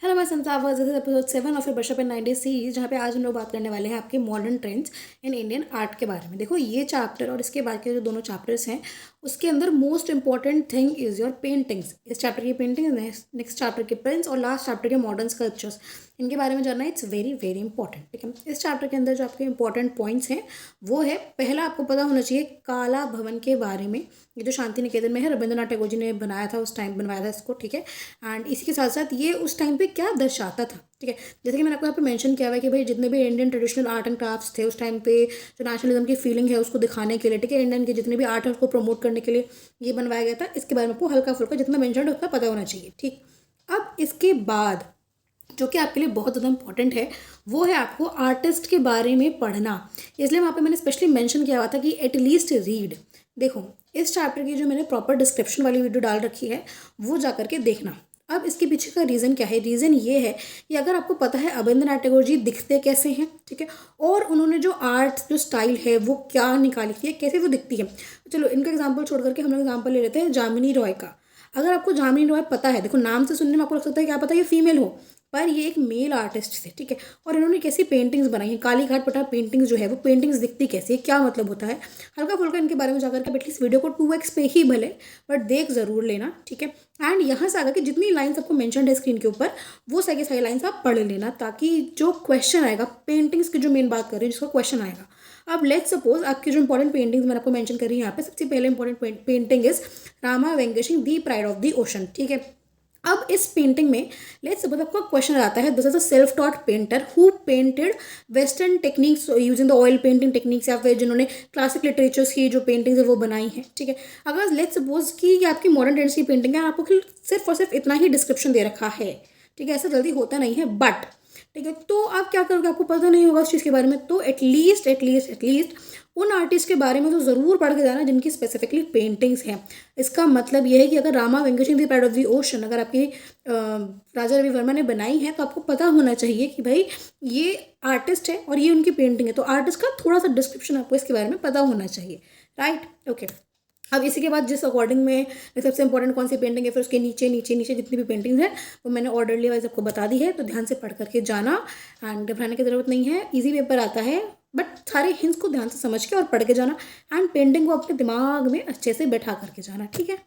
Hello मैं संसावा, this is episode 7 of brush up in 90 series, जहाँ पे आज हम लोग बात करने वाले हैं आपके modern trends in Indian art के बारे में। देखो, ये चैप्टर और इसके बाद के जो दोनों चैप्टर्स हैं उसके अंदर most important thing is your paintings. इस चैप्टर की पेंटिंग, नेक्स्ट चैप्टर के प्रिंट्स और लास्ट चैप्टर के मॉडर्न स्कल्पचर्स, इनके बारे में जानना इट्स वेरी वेरी इंपॉर्टेंट। ठीक है, इस चैप्टर के अंदर जो आपके इंपॉर्टेंट पॉइंट्स हैं वो है, पहला आपको पता होना चाहिए काला भवन के बारे में। ये जो शांति निकेतन में है, रविंद्रनाथ टैगोर जी ने बनाया था, उस टाइम बनवाया था इसको। ठीक है, एंड इसी के साथ साथ ये उस टाइम पे क्या दर्शाता था। ठीक है, जैसे कि मैंने आपको यहाँ पे मेंशन किया हुआ है कि भाई जितने भी Indian traditional art and crafts थे उस टाइम पे, जो नेशनलिज्म की फीलिंग है उसको दिखाने के लिए, ठीक है, इंडियन के जितने भी आर्ट है उसको प्रमोट करने के लिए ये बनवाया गया था। इसके बारे में आपको हल्का फुल्का जितना मेंशन है उतना पता होना चाहिए। ठीक, अब इसके बाद जो कि आपके लिए बहुत ज़्यादा इंपॉर्टेंट है वो है आपको आर्टिस्ट के बारे में पढ़ना। इसलिए वहाँ पे मैंने स्पेशली मेंशन किया हुआ था कि एटलीस्ट रीड। देखो, इस चैप्टर की जो मैंने प्रॉपर डिस्क्रिप्शन वाली वीडियो डाल रखी है वो जा करके देखना। अब इसके पीछे का रीज़न क्या है? रीज़न ये है कि अगर आपको पता है रविंद्रनाथ टैगोर जी दिखते कैसे हैं, ठीक है, और उन्होंने जो आर्ट जो स्टाइल है वो क्या निकाली थी, कैसे वो दिखती है। चलो इनका एग्जाम्पल छोड़ करके हम लोग एग्जाम्पल ले लेते हैं जामिनी रॉय का। अगर आपको जामिनी रॉय पता है, देखो नाम से सुनने में आपको लग सकता है क्या पता ये फीमेल हो, पर ये एक मेल आर्टिस्ट थे। ठीक है, और इन्होंने कैसी पेंटिंग्स बनाई हैं, काली घाट पटा पेंटिंग्स जो है वो पेंटिंग्स दिखती कैसी है, क्या मतलब होता है, हल्का फुल्का इनके बारे में जाकर के एटलीस्ट वीडियो को 2x पे ही भले बट देख ज़रूर लेना। ठीक है, एंड यहाँ से आकर के जितनी लाइन्स आपको मेंशन्ड है स्क्रीन के ऊपर वो सारी लाइन्स आप पढ़ लेना, ताकि जो क्वेश्चन आएगा पेंटिंग्स की, जो मेन बात कर रही है जिसका क्वेश्चन आएगा। अब लेट्स सपोज आपकी जो इंपॉर्टेंट पेंटिंग्स मैंने आपको मेंशन करी है यहाँ पे, सबसे पहले important painting is Rama Venkatesh the pride of the ocean. ठीक है, अब इस पेंटिंग में लेट्स सपोज आपका क्वेश्चन आता है, this is a self taught painter who painted western techniques using the oil painting techniques, या फिर जिन्होंने क्लासिक लिटरेचर्स की जो पेंटिंग्स है वो बनाई है। ठीक है, अगर लेट्स सपोज कि ये आपकी मॉडर्न ट्रेंड्स की पेंटिंग है, आपको सिर्फ और सिर्फ इतना ही डिस्क्रिप्शन दे रखा है। ठीक है, ऐसा जल्दी होता नहीं है, बट ठीक है, तो आप क्या करोगे, आपको पता नहीं होगा उस चीज़ के बारे में, तो एटलीस्ट उन आर्टिस्ट के बारे में तो ज़रूर पढ़ के जाना जिनकी स्पेसिफिकली पेंटिंग्स हैं। इसका मतलब ये है कि अगर रामा वेंकटेश दी प्राइड ऑफ द ओशन अगर आपकी राजा रवि वर्मा ने बनाई है, तो आपको पता होना चाहिए कि भाई ये आर्टिस्ट है और ये उनकी पेंटिंग है, तो आर्टिस्ट का थोड़ा सा डिस्क्रिप्शन आपको इसके बारे में पता होना चाहिए। Right, okay. अब इसी के बाद जिस अकॉर्डिंग में सबसे इंपॉर्टेंट कौन सी पेंटिंग है, फिर उसके नीचे नीचे नीचे जितनी भी पेंटिंग्स हैं वो मैंने ऑर्डरली वाइज आपको बता दी है, तो ध्यान से पढ़ करके जाना। एंड घबराने की ज़रूरत नहीं है, इजी पेपर आता है, बट सारे हिंट्स को ध्यान से समझ के और पढ़ के जाना, एंड पेंटिंग को अपने दिमाग में अच्छे से बैठा करके जाना। ठीक है।